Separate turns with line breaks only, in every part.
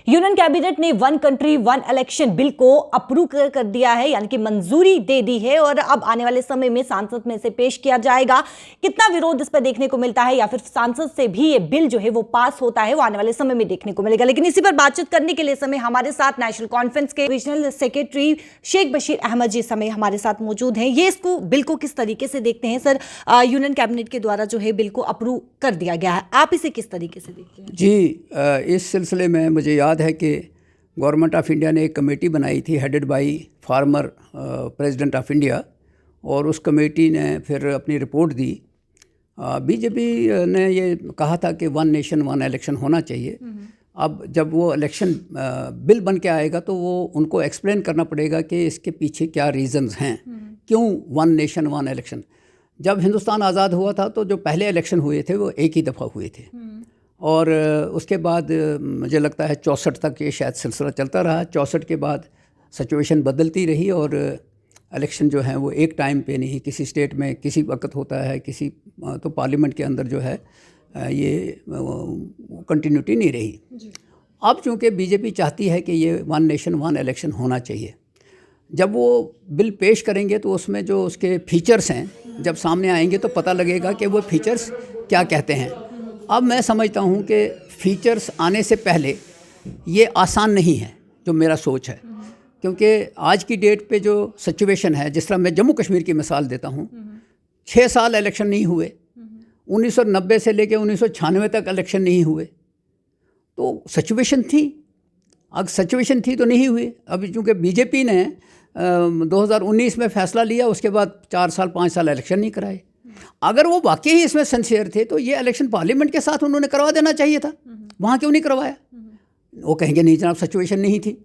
Union cabinet ने one country one election bill को approve कर दिया है, यानी कि मंजूरी दे दी है और अब आने वाले समय में सांसद में से पेश किया जाएगा। कितना विरोध इस पर देखने को मिलता है या फिर सांसद से भी ये बिल जो है वो पास होता है, वो आने वाले समय में देखने को मिलेगा। लेकिन इसी पर बातचीत करने के लिए समय हमारे साथ नेशनल कॉन्फ्रेंस के रीजनल सेक्रेटरी शेख बशीर अहमद जी समय हमारे साथ मौजूद हैं। ये इसको बिल को किस तरीके से देखते हैं सर? यूनियन कैबिनेट के द्वारा जो है बिल को अप्रूव कर दिया गया है, आप इसे किस तरीके से देखते हैं?
जी, इस सिलसिले में मुझे याद है कि गवर्नमेंट ऑफ इंडिया ने एक कमेटी बनाई थी headed by farmer president of India, और उस कमेटी ने फिर अपनी रिपोर्ट दी। बीजेपी ने ये कहा था कि वन नेशन वन इलेक्शन होना चाहिए। अब जब वो इलेक्शन बिल बन के आएगा तो वो उनको एक्सप्लेन करना पड़ेगा कि इसके पीछे क्या रीज़न्स हैं, क्यों वन नेशन वन इलेक्शन। जब हिंदुस्तान आज़ाद हुआ था तो जो पहले इलेक्शन हुए थे वो एक ही दफ़ा हुए थे, और उसके बाद मुझे लगता है 64 तक ये शायद सिलसिला चलता रहा। 64 के बाद सिचुएशन बदलती रही और इलेक्शन जो है वो एक टाइम पे नहीं, किसी स्टेट में किसी वक्त होता है, किसी तो पार्लियामेंट के अंदर जो है ये कंटिन्यूटी नहीं रही। अब चूँकि बीजेपी चाहती है कि ये वन नेशन वन इलेक्शन होना चाहिए, जब वो बिल पेश करेंगे तो उसमें जो उसके फीचर्स हैं जब सामने आएंगे तो पता लगेगा कि वो फीचर्स क्या कहते हैं। अब मैं समझता हूँ कि फीचर्स आने से पहले ये आसान नहीं है, जो मेरा सोच है, क्योंकि आज की डेट पे जो सिचुएशन है, जिस तरह मैं जम्मू कश्मीर की मिसाल देता हूँ, 6 साल इलेक्शन नहीं हुए, 1990 से लेकर 1996 तक इलेक्शन नहीं हुए, तो सिचुएशन थी। अगर सिचुएशन थी तो नहीं हुई। अभी चूँकि बीजेपी ने 2019 में फ़ैसला लिया, उसके बाद 4 साल 5 साल इलेक्शन नहीं कराए। अगर वो वाकई ही इसमें सिंसियर थे तो ये इलेक्शन पार्लियामेंट के साथ उन्होंने करवा देना चाहिए था। वहाँ क्यों नहीं करवाया? वो कहेंगे नहीं जनाब, सिचुएशन नहीं थी।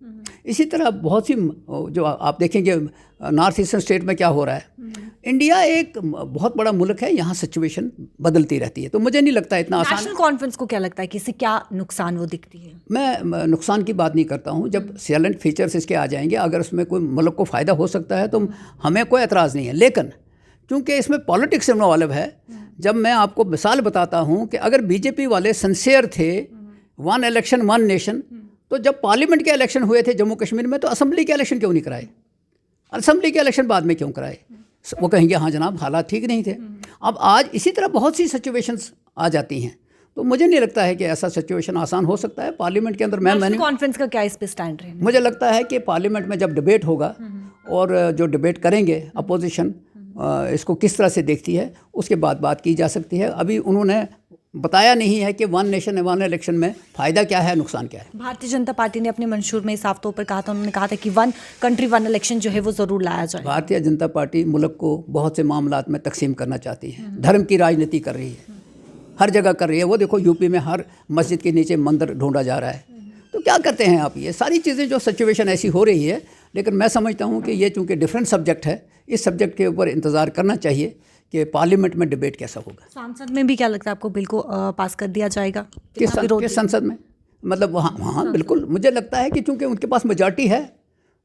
इसी तरह बहुत सी जो आप देखेंगे नॉर्थ ईस्टर्न स्टेट में क्या हो रहा है। इंडिया एक बहुत बड़ा मुल्क है, यहाँ सिचुएशन बदलती रहती है, तो मुझे नहीं लगता इतना आसान।
नेशनल कॉन्फ्रेंस को क्या लगता है कि इससे क्या नुकसान वो दिखती है?
मैं नुकसान की बात नहीं करता हूँ। जब सैलेंट फीचर्स इसके आ जाएंगे, अगर उसमें कोई मुल्क को फ़ायदा हो सकता है तो हमें कोई एतराज़ नहीं है। लेकिन क्योंकि इसमें पॉलिटिक्स इन्वॉल्व है, जब मैं आपको मिसाल बताता हूँ कि अगर बीजेपी वाले सिंसियर थे वन इलेक्शन वन नेशन, तो जब पार्लियामेंट के इलेक्शन हुए थे जम्मू कश्मीर में तो असेंबली के इलेक्शन क्यों नहीं कराए? असेंबली के इलेक्शन बाद में क्यों कराए? वो कहेंगे हाँ जनाब हालात ठीक नहीं थे। अब आज इसी तरह बहुत सी सिचुएशंस आ जाती हैं, तो मुझे नहीं लगता है कि ऐसा सिचुएशन आसान हो सकता है पार्लियामेंट के अंदर। मैंने
कॉन्फ्रेंस का क्या इस पे स्टैंड है?
मुझे लगता है कि पार्लियामेंट में जब डिबेट होगा और जो डिबेट करेंगे अपोजिशन इसको किस तरह से देखती है, उसके बाद बात की जा सकती है। अभी उन्होंने बताया नहीं है कि वन नेशन वन इलेक्शन में फ़ायदा क्या है, नुकसान क्या है।
भारतीय जनता पार्टी ने अपने मंशूर में साफ तौर पर कहा था, उन्होंने कहा था कि वन कंट्री वन इलेक्शन जो है वो ज़रूर लाया जाए।
भारतीय जनता पार्टी मुल्क को बहुत से मामलात में तकसीम करना चाहती है, धर्म की राजनीति कर रही है, हर जगह कर रही है। वो देखो यूपी में हर मस्जिद के नीचे मंदिर ढूंढा जा रहा है। तो क्या करते हैं आप? ये सारी चीज़ें जो सिचुएशन ऐसी हो रही है, लेकिन मैं समझता हूँ कि ये चूँकि डिफरेंट सब्जेक्ट है, इस सब्जेक्ट के ऊपर इंतज़ार करना चाहिए कि पार्लियामेंट में डिबेट कैसा होगा।
संसद में भी क्या लगता है आपको बिल को पास कर दिया जाएगा?
किस संसद में? मतलब हाँ बिल्कुल, मुझे लगता है कि चूँकि उनके पास मेजॉरिटी है,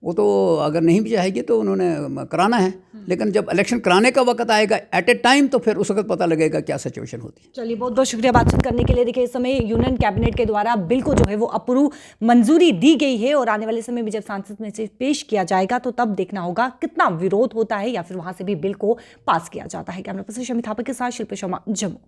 वो तो अगर नहीं भी चाहेगी तो उन्होंने कराना है। लेकिन जब इलेक्शन कराने का वक्त आएगा एट ए टाइम, तो फिर उस वक्त पता लगेगा क्या सिचुएशन होती है।
चलिए, बहुत बहुत शुक्रिया बातचीत करने के लिए। देखिए, इस समय यूनियन कैबिनेट के द्वारा बिल को जो है वो अप्रूव मंजूरी दी गई है और आने वाले समय में जब सांसद में से पेश किया जाएगा तो तब देखना होगा कितना विरोध होता है या फिर वहां से भी बिल को पास किया जाता है। कैमरा पर्सन शमी थापा के साथ शिल्पा शर्मा, जम्मू।